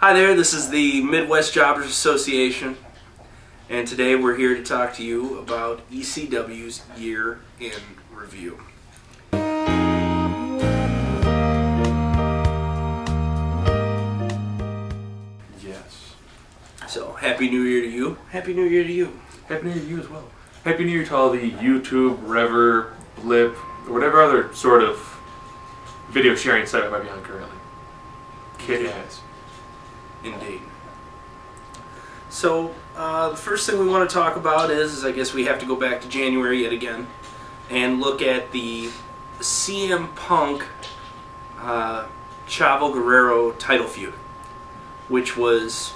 Hi there, this is the Midwest Jobbers Association, and today we're here to talk to you about ECW's Year in Review. Yes. So, Happy New Year to you. Happy New Year to you. Happy New Year to you as well. Happy New Year to all the YouTube, Rever, Blip, or whatever other sort of video sharing site I might be on currently. Kid ass. Indeed. So, the first thing we want to talk about is I guess we have to go back to January yet again and look at the CM Punk Chavo Guerrero title feud, which was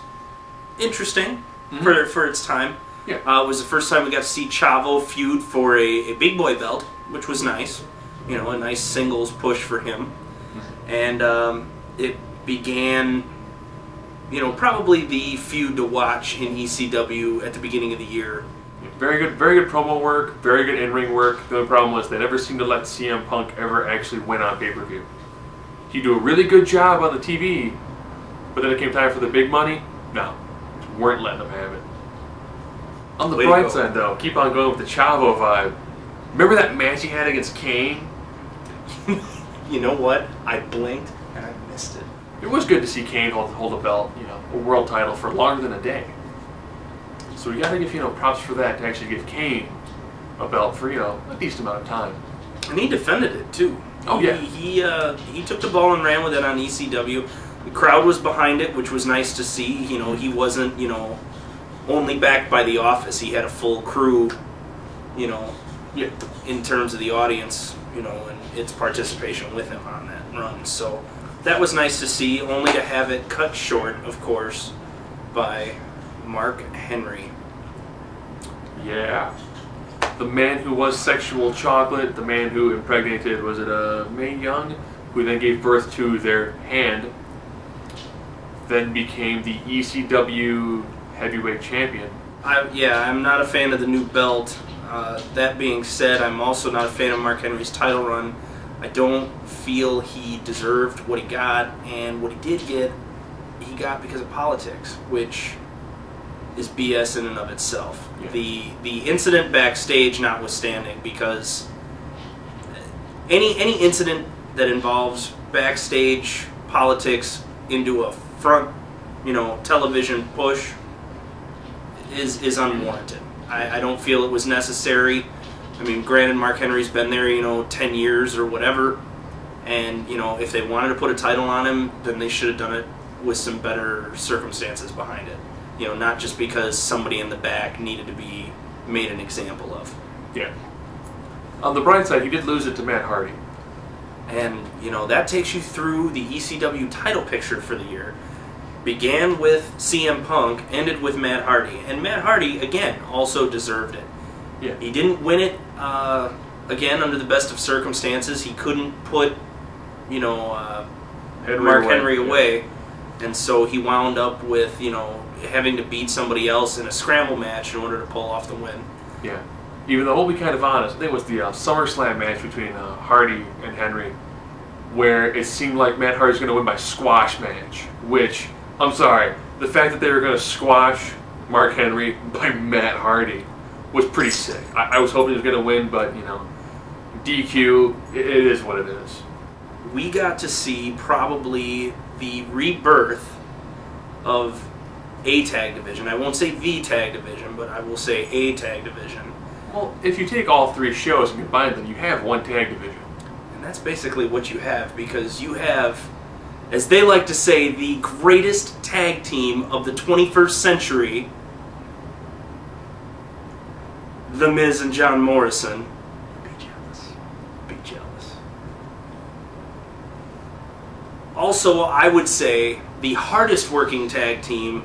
interesting for its time. Yeah. It was the first time we got to see Chavo feud for a big boy belt, which was nice. You know, a nice singles push for him. And it began, you know, probably the feud to watch in ECW at the beginning of the year. Very good promo work, very good in-ring work. The only problem was they never seemed to let CM Punk ever actually win on pay-per-view. He'd do a really good job on the TV, but then it came time for the big money, no, weren't letting him have it. On the bright side though, keep on going with the Chavo vibe. Remember that match he had against Kane? You know what? I blinked and I missed it. It was good to see Kane hold a belt, you know, a world title for longer than a day. So you gotta give, you know, props for that, to actually give Kane a belt for, you know, a decent amount of time. And he defended it too. Oh yeah. He took the ball and ran with it on ECW. The crowd was behind it, which was nice to see. You know, he wasn't, you know, only backed by the Office. He had a full crew, you know, in terms of the audience, you know, and its participation with him on that run. So that was nice to see, only to have it cut short, of course, by Mark Henry. Yeah. The man who was sexual chocolate, the man who impregnated, was it Mae Young, who then gave birth to their hand, then became the ECW heavyweight champion. I'm not a fan of the new belt. That being said, I'm also not a fan of Mark Henry's title run. I don't feel he deserved what he got, and what he did get, he got because of politics, which is BS in and of itself. Yeah. The incident backstage notwithstanding, because any incident that involves backstage politics into a front, you know, television push is unwarranted. I don't feel it was necessary. I mean, granted, Mark Henry's been there, you know, 10 years or whatever, and, you know, if they wanted to put a title on him, then they should have done it with some better circumstances behind it. You know, not just because somebody in the back needed to be made an example of. Yeah. On the bright side, you did lose it to Matt Hardy. And, you know, that takes you through the ECW title picture for the year. Began with CM Punk, ended with Matt Hardy. And Matt Hardy, again, also deserved it. Yeah. He didn't win it, again, under the best of circumstances. He couldn't put, you know, Mark Henry away. Yeah. And so he wound up with, you know, having to beat somebody else in a scramble match in order to pull off the win. Yeah. Even though, we'll be kind of honest, I think it was the SummerSlam match between Hardy and Henry, where it seemed like Matt Hardy's going to win by squash match, which, I'm sorry, the fact that they were going to squash Mark Henry by Matt Hardy was pretty sick. I was hoping he was going to win, but, you know, DQ, it is what it is. We got to see probably the rebirth of a tag division. I won't say the tag division, but I will say a tag division. Well, if you take all three shows and combine them, you have one tag division. And that's basically what you have, because you have, as they like to say, the greatest tag team of the 21st century, The Miz and John Morrison. Be jealous. Be jealous. Also, I would say the hardest working tag team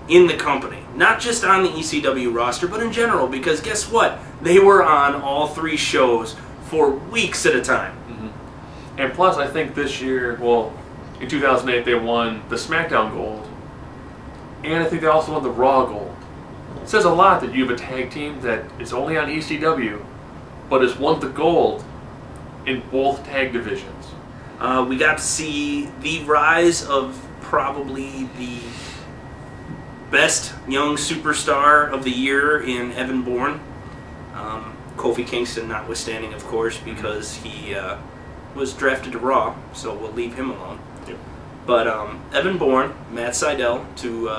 in the company. Not just on the ECW roster, but in general, because guess what? They were on all three shows for weeks at a time. And plus, I think this year, well, in 2008, they won the SmackDown Gold, and I think they also won the Raw Gold. It says a lot that you have a tag team that is only on ECW, but has won the gold in both tag divisions. We got to see the rise of probably the best young superstar of the year in Evan Bourne. Kofi Kingston notwithstanding, of course, because he was drafted to Raw, so we'll leave him alone. Yep. But Evan Bourne, Matt Sydal, to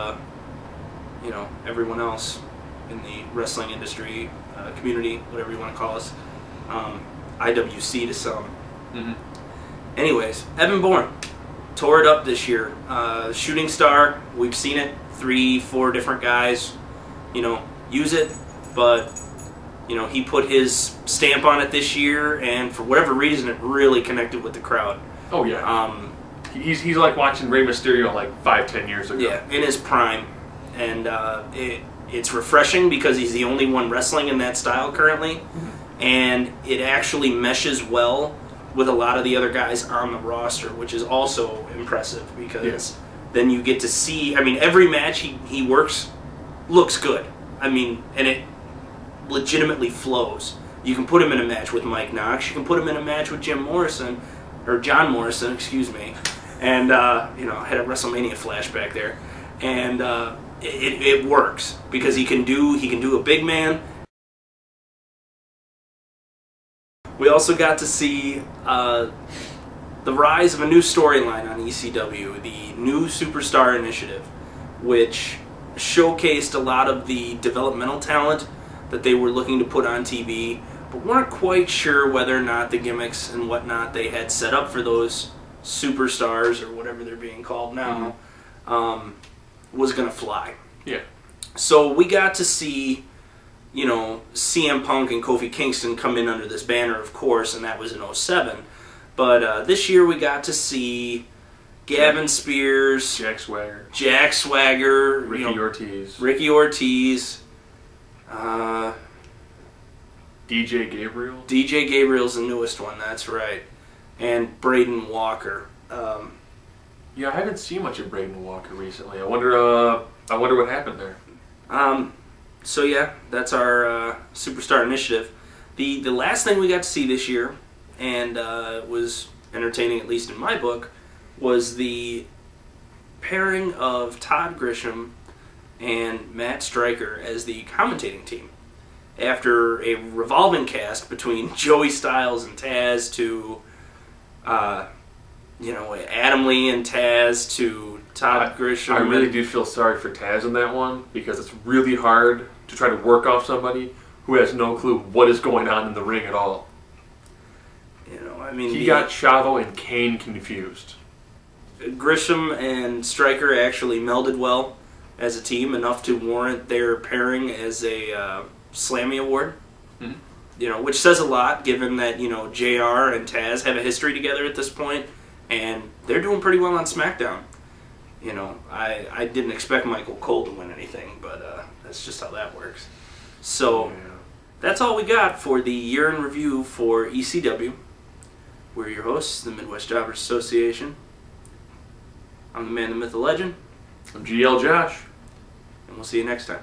everyone else in the wrestling industry, community, whatever you want to call us, IWC to some. Mm-hmm. Anyways, Evan Bourne tore it up this year. Shooting star, we've seen it, 3-4 different guys, use it, but he put his stamp on it this year, and for whatever reason, it really connected with the crowd. Oh yeah. He's like watching Rey Mysterio like 5-10 years ago. Yeah, in his prime, and it's refreshing because he's the only one wrestling in that style currently, and it actually meshes well with a lot of the other guys on the roster, which is also impressive because then you get to see. I mean, every match he works looks good. I mean, and it legitimately flows. You can put him in a match with Mike Knox. You can put him in a match with John Morrison, excuse me. And I had a WrestleMania flashback there, and it works because he can do a big man. We also got to see the rise of a new storyline on ECW, the New Superstar Initiative, which showcased a lot of the developmental talent that they were looking to put on TV, but weren't quite sure whether or not the gimmicks and whatnot they had set up for those superstars, or whatever they're being called now, was going to fly. Yeah. So we got to see, CM Punk and Kofi Kingston come in under this banner, of course, and that was in 2007. But this year we got to see Gavin Spears, Jack Swagger, Ricky Ortiz, DJ Gabriel. DJ Gabriel's the newest one, that's right. And Braden Walker. Yeah, I haven't seen much of Braden Walker recently. I wonder what happened there. So yeah, that's our Superstar Initiative. The last thing we got to see this year, and was entertaining, at least in my book, was the pairing of Todd Grisham and Matt Stryker as the commentating team. After a revolving cast between Joey Styles and Taz to Adam Lee and Taz to Todd Grisham. I really do feel sorry for Taz in that one, because it's really hard to try to work off somebody who has no clue what is going on in the ring at all. He got Chavo and Kane confused. Grisham and Stryker actually melded well as a team, enough to warrant their pairing as a Slammy Award. Mm-hmm. Which says a lot, given that JR and Taz have a history together at this point, and they're doing pretty well on SmackDown. I didn't expect Michael Cole to win anything, but that's just how that works. So that's all we got for the year in review for ECW. We're your hosts, the Midwest Jobbers Association. I'm the man, the myth, the legend. I'm GL Josh. And we'll see you next time.